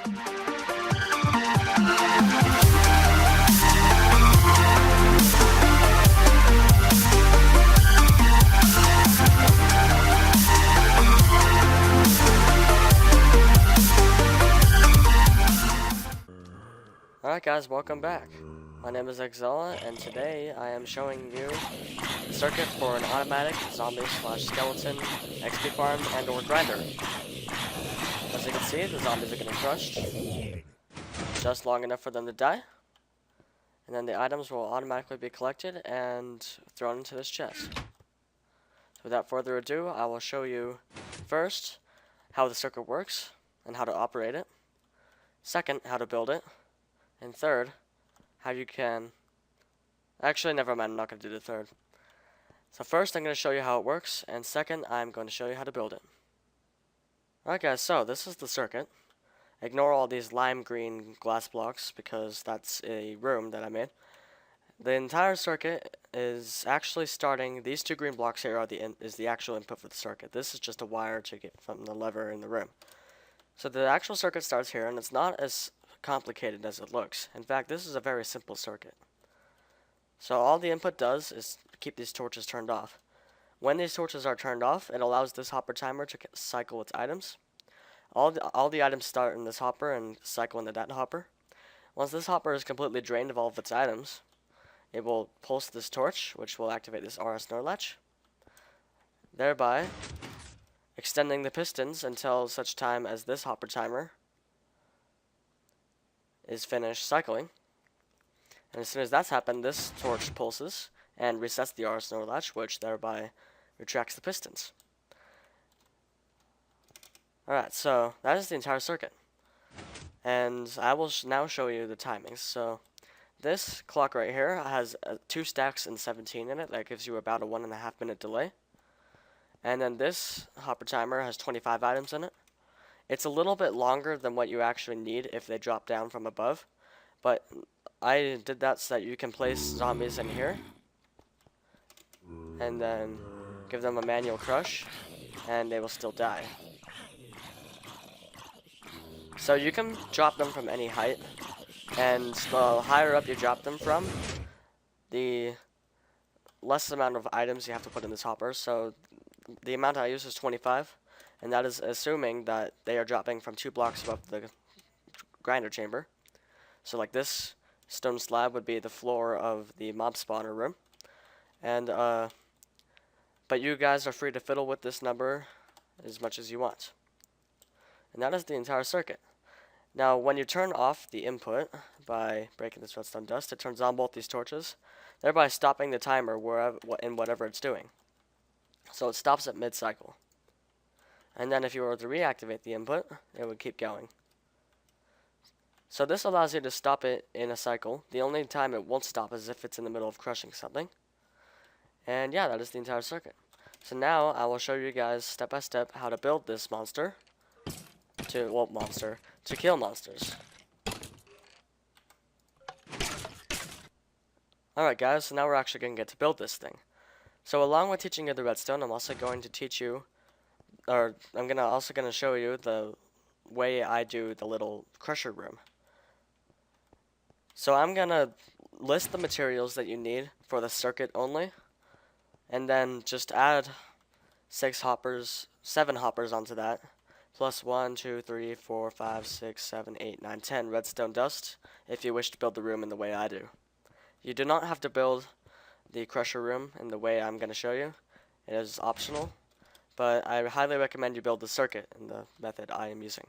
Alright guys, welcome back. My name is Exhelah, and today I am showing you the circuit for an automatic zombie/skeleton XP farm and or grinder. As you can see, the zombies are getting crushed just long enough for them to die, and then the items will automatically be collected and thrown into this chest. So without further ado, I will show you first how the circuit works and how to operate it, second, how to build it, and third, how you can... Actually, never mind, I'm not going to do the third. So first, I'm going to show you how it works, and second, I'm going to show you how to build it. Alright guys, so this is the circuit. Ignore all these lime green glass blocks, because that's a room that I made. The entire circuit is actually starting... These two green blocks here are is the actual input for the circuit. This is just a wire to get from the lever in the room. So the actual circuit starts here, and it's not as complicated as it looks. In fact, this is a very simple circuit. So all the input does is keep these torches turned off. When these torches are turned off, it allows this hopper timer to cycle its items. All the items start in this hopper and cycle into that hopper. Once this hopper is completely drained of all of its items, it will pulse this torch, which will activate this RS NOR latch, thereby extending the pistons until such time as this hopper timer is finished cycling. And as soon as that's happened, this torch pulses and resets the RS NOR latch, which thereby retracts the pistons. Alright, so that is the entire circuit. And I will now show you the timings. So this clock right here has 2 stacks and 17 in it. That gives you about a 1.5 minute delay. And then this hopper timer has 25 items in it. It's a little bit longer than what you actually need if they drop down from above, but I did that so that you can place zombies in here and then give them a manual crush and they will still die. So you can drop them from any height, and the higher up you drop them from, the less amount of items you have to put in this hopper. So the amount I use is 25. And that is assuming that they are dropping from 2 blocks above the grinder chamber. So like this stone slab would be the floor of the mob spawner room. And but you guys are free to fiddle with this number as much as you want. And that is the entire circuit. Now when you turn off the input by breaking this redstone dust, it turns on both these torches, thereby stopping the timer in whatever it's doing. So it stops at mid-cycle. And then if you were to reactivate the input, it would keep going. So this allows you to stop it in a cycle. The only time it won't stop is if it's in the middle of crushing something. And yeah, that is the entire circuit. So now I will show you guys step by step how to build this monster to kill monsters. Alright guys, so now we're actually going to get to build this thing. So along with teaching you the redstone, I'm also going to teach you, or I'm also going to show you the way I do the little crusher room. So I'm going to list the materials that you need for the circuit only, and then just add 7 hoppers onto that, plus 1, 2, 3, 4, 5, 6, 7, 8, 9, 10 redstone dust if you wish to build the room in the way I do. You do not have to build the crusher room in the way I'm going to show you. It is optional, but I highly recommend you build the circuit in the method I am using.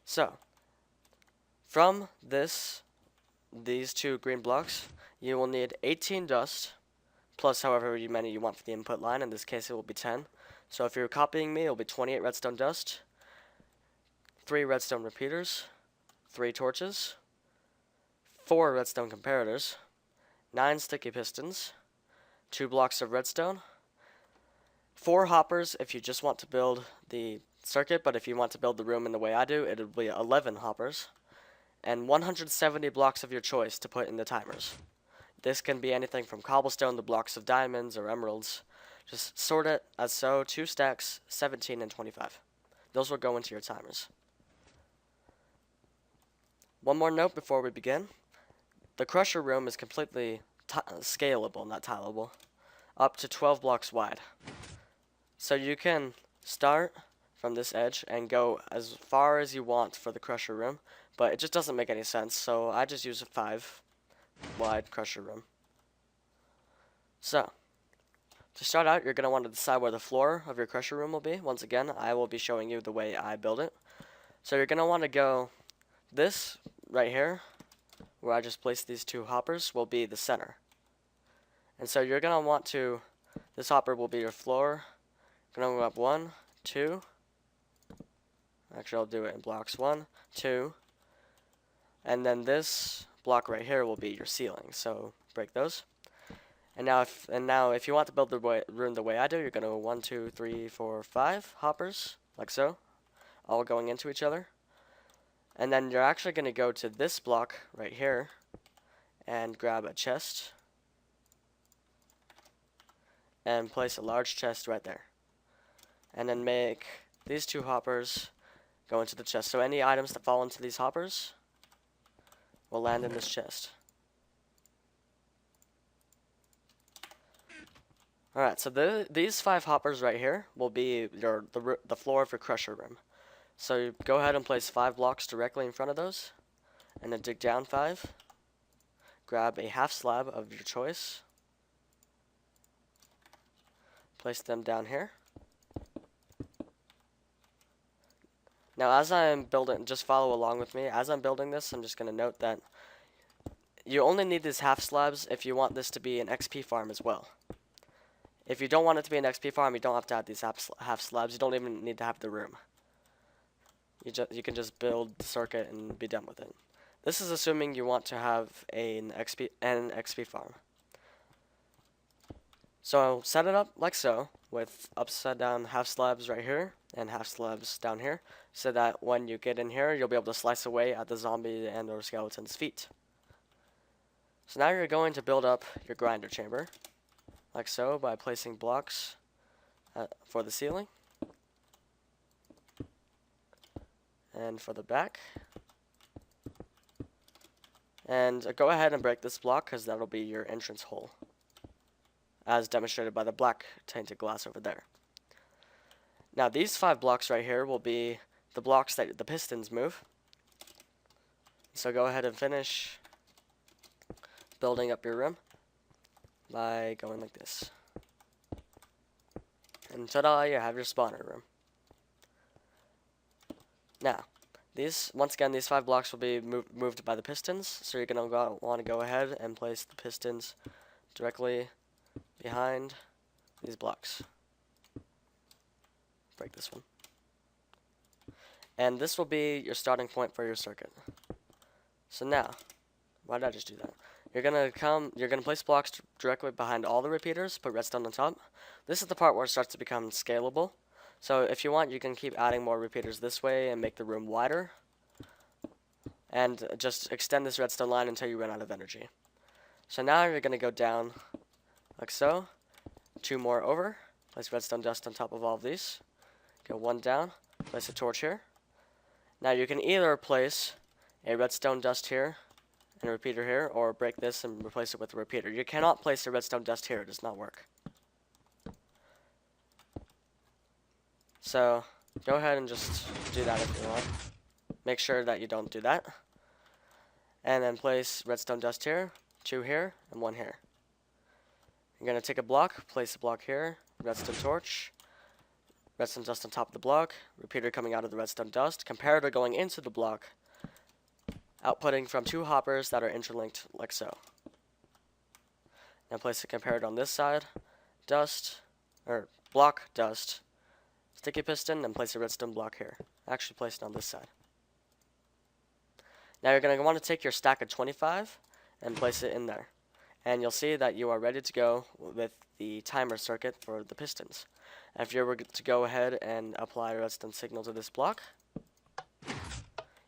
So, from these 2 green blocks, you will need 18 dust, plus however many you want for the input line. In this case, it will be 10. So if you're copying me, it will be 28 redstone dust, 3 redstone repeaters, 3 torches, 4 redstone comparators, 9 sticky pistons, 2 blocks of redstone, 4 hoppers if you just want to build the circuit, but if you want to build the room in the way I do, it will be 11 hoppers, and 170 blocks of your choice to put in the timers. This can be anything from cobblestone to blocks of diamonds or emeralds. Just sort it as so, 2 stacks, 17 and 25. Those will go into your timers. One more note before we begin. The crusher room is completely scalable, not tileable, up to 12 blocks wide. So you can start from this edge and go as far as you want for the crusher room, but it just doesn't make any sense, so I just use a 5 wide crusher room. So, to start out, you're going to want to decide where the floor of your crusher room will be. Once again, I will be showing you the way I build it. So you're going to want to go, this right here, where I just placed these 2 hoppers, will be the center. And so you're going to want to, this hopper will be your floor. You're going to go up 1, 2, actually I'll do it in blocks, 1, 2, and then this block right here will be your ceiling, so break those. And now if you want to build the room the way I do, you're going to 1, 2, 3, 4, 5 hoppers, like so, all going into each other. And then you're actually going to go to this block right here and grab a chest and place a large chest right there. And then make these 2 hoppers go into the chest. So any items that fall into these hoppers will land in this chest. Alright, so these 5 hoppers right here will be the floor of your crusher room. So you go ahead and place 5 blocks directly in front of those, and then dig down 5. Grab a half slab of your choice. Place them down here. Now as I'm building, just follow along with me. As I'm building this, I'm just going to note that you only need these half slabs if you want this to be an XP farm as well. If you don't want it to be an XP farm, you don't have to have these half slabs. You don't even need to have the room. You can just build the circuit and be done with it. This is assuming you want to have an XP farm. So set it up like so, with upside down half slabs right here and half slabs down here, so that when you get in here, you'll be able to slice away at the zombie and or skeleton's feet. So now you're going to build up your grinder chamber, like so, by placing blocks for the ceiling and for the back. And go ahead and break this block, because that'll be your entrance hole, as demonstrated by the black tainted glass over there. Now these 5 blocks right here will be the blocks that the pistons move. So go ahead and finish building up your room by going like this. And ta-da, you have your spawner room. Now, once again, these 5 blocks will be moved by the pistons, so you're going to want to go ahead and place the pistons directly behind these blocks. Break this one. And this will be your starting point for your circuit. So now, why did I just do that? You're gonna place blocks directly behind all the repeaters, put redstone on top. This is the part where it starts to become scalable. So if you want, you can keep adding more repeaters this way and make the room wider. And just extend this redstone line until you run out of energy. So now you're gonna go down like so. 2 more over. Place redstone dust on top of all of these. Go 1 down. Place a torch here. Now you can either place a redstone dust here and a repeater here, or break this and replace it with a repeater. You cannot place a redstone dust here, it does not work. So go ahead and just do that if you want. Make sure that you don't do that. And then place redstone dust here, 2 here, and 1 here. You're going to take a block, place a block here, redstone torch, redstone dust on top of the block, repeater coming out of the redstone dust, comparator going into the block, outputting from 2 hoppers that are interlinked like so. Now place a comparator on this side, block dust, sticky piston, and place a redstone block here. Actually place it on this side. Now you're going to want to take your stack of 25 and place it in there. And you'll see that you are ready to go with the timer circuit for the pistons. And if you were to go ahead and apply a redstone signal to this block,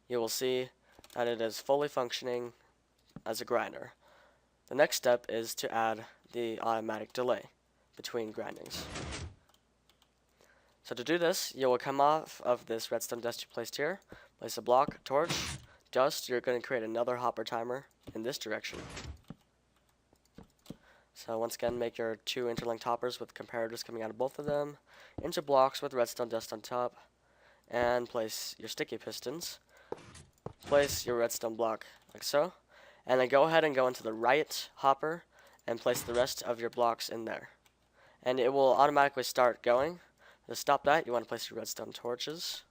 you will see that it is fully functioning as a grinder. The next step is to add the automatic delay between grindings. So to do this, you will come off of this redstone dust you placed here, place a block, torch, dust, you're going to create another hopper timer in this direction. So once again, make your 2 interlinked hoppers with comparators coming out of both of them into blocks with redstone dust on top, and place your sticky pistons. Place your redstone block like so, and then go ahead and go into the right hopper and place the rest of your blocks in there. And it will automatically start going. To stop that, you want to place your redstone torches.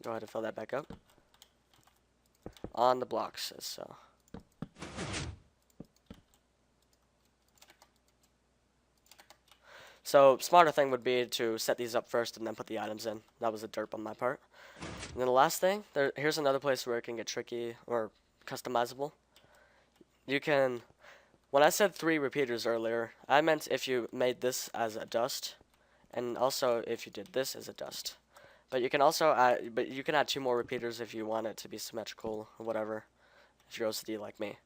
Go ahead and fill that back up on the blocks as so. So, smarter thing would be to set these up first and then put the items in. That was a derp on my part. And then the last thing, here's another place where it can get tricky or customizable. You can, when I said 3 repeaters earlier, I meant if you made this as a dust, and also if you did this as a dust. But you can also add, you can add 2 more repeaters if you want it to be symmetrical or whatever, if you're OCD like me.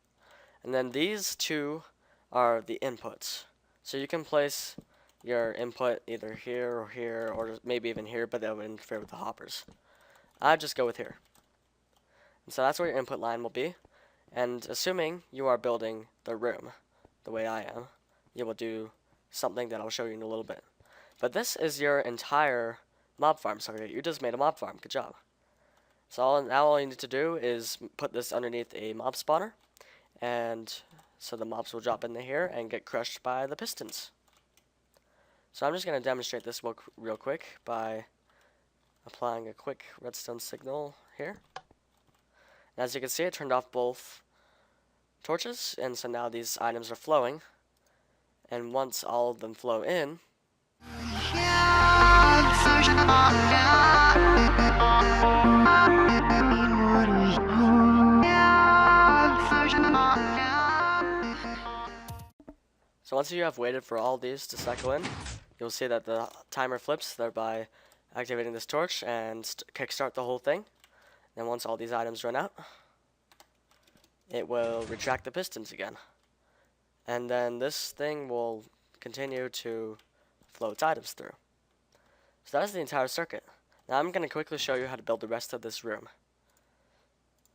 And then these 2 are the inputs. So you can place your input either here, or maybe even here, but that would interfere with the hoppers. I just go with here. And so that's where your input line will be. And assuming you are building the room the way I am, you will do something that I'll show you in a little bit. But this is your entire mob farm circuit. You just made a mob farm. Good job. So now all you need to do is put this underneath a mob spawner, and so the mobs will drop into here and get crushed by the pistons. So I'm just going to demonstrate this real quick by applying a quick redstone signal here. And as you can see, it turned off both torches, and so now these items are flowing. And once all of them flow in, so once you have waited for all these to cycle in, you'll see that the timer flips, thereby activating this torch and kickstart the whole thing. And once all these items run out, it will retract the pistons again. And then this thing will continue to flow its items through. So that is the entire circuit. Now I'm going to quickly show you how to build the rest of this room.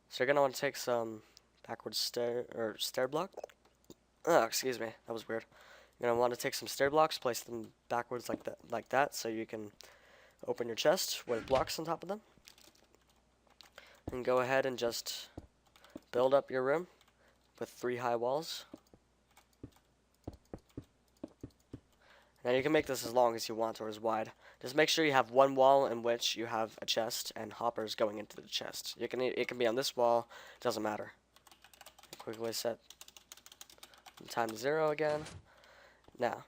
So you're going to want to take some backwards stair block. Oh, excuse me, that was weird. You're going to want to take some stair blocks, place them backwards like that, so you can open your chest with blocks on top of them. And go ahead and just build up your room with 3 high walls. Now you can make this as long as you want or as wide. Just make sure you have one wall in which you have a chest and hoppers going into the chest. It can be on this wall, it doesn't matter. Quickly set time to 0 again. Now,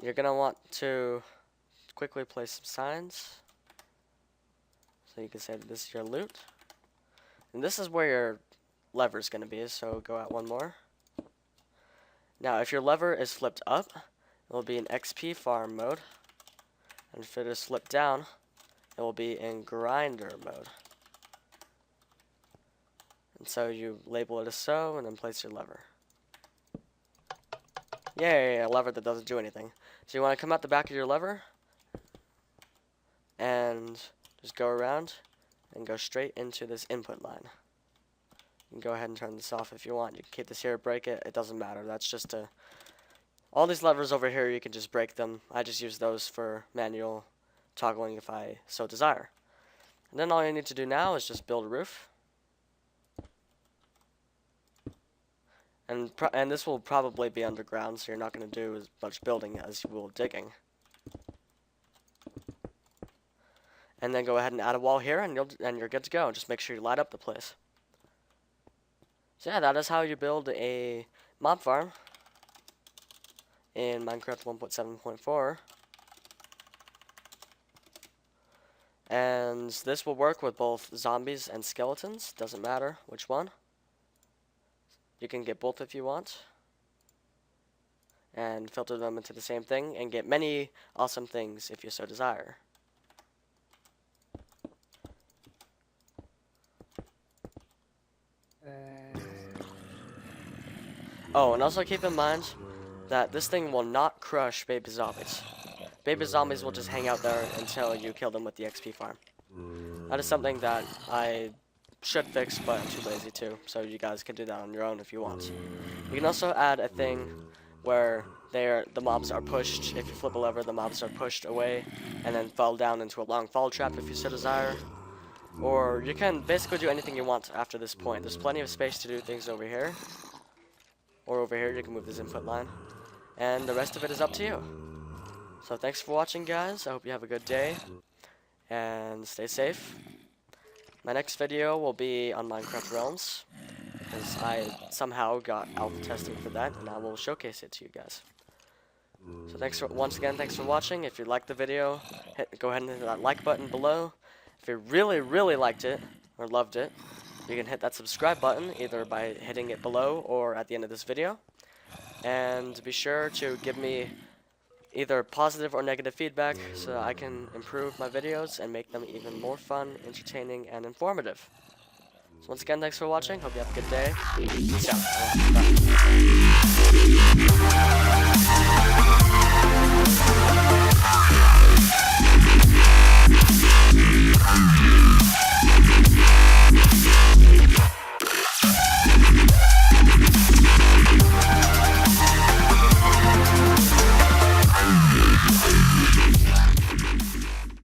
you're going to want to quickly place some signs. So you can say that this is your loot. And this is where your lever is going to be, so go out one more. Now, if your lever is flipped up, it will be in XP farm mode. And if it is flipped down, it will be in grinder mode. And so you label it as so, and then place your lever. Yay, a lever that doesn't do anything. So you want to come out the back of your lever, and just go around, and go straight into this input line. You can go ahead and turn this off if you want. You can keep this here, break it, it doesn't matter. That's just a... All these levers over here, you can just break them. I just use those for manual toggling if I so desire. And then all you need to do now is just build a roof. And this will probably be underground, so you're not going to do as much building as you will digging. And then go ahead and add a wall here, and you're good to go. Just make sure you light up the place. So yeah, that is how you build a mob farm in Minecraft 1.7.4. And this will work with both zombies and skeletons. Doesn't matter which one. You can get both if you want. And filter them into the same thing and get many awesome things if you so desire. Oh, and also keep in mind that this thing will not crush baby zombies. Baby zombies will just hang out there until you kill them with the XP farm. That is something that I should fix, but I'm too lazy to, so you guys can do that on your own if you want. You can also add a thing where the mobs are pushed. If you flip a lever, the mobs are pushed away and then fall down into a long fall trap if you so desire. Or you can basically do anything you want after this point. There's plenty of space to do things over here. Or over here, you can move this input line. And the rest of it is up to you. So thanks for watching, guys. I hope you have a good day. And stay safe. My next video will be on Minecraft Realms, because I somehow got alpha testing for that, and I will showcase it to you guys. So once again, thanks for watching. If you liked the video, go ahead and hit that like button below. If you really, really liked it, or loved it, you can hit that subscribe button, either by hitting it below or at the end of this video. And be sure to give me either positive or negative feedback so I can improve my videos and make them even more fun, entertaining, and informative. So once again, thanks for watching. Hope you have a good day. Peace out. Bye.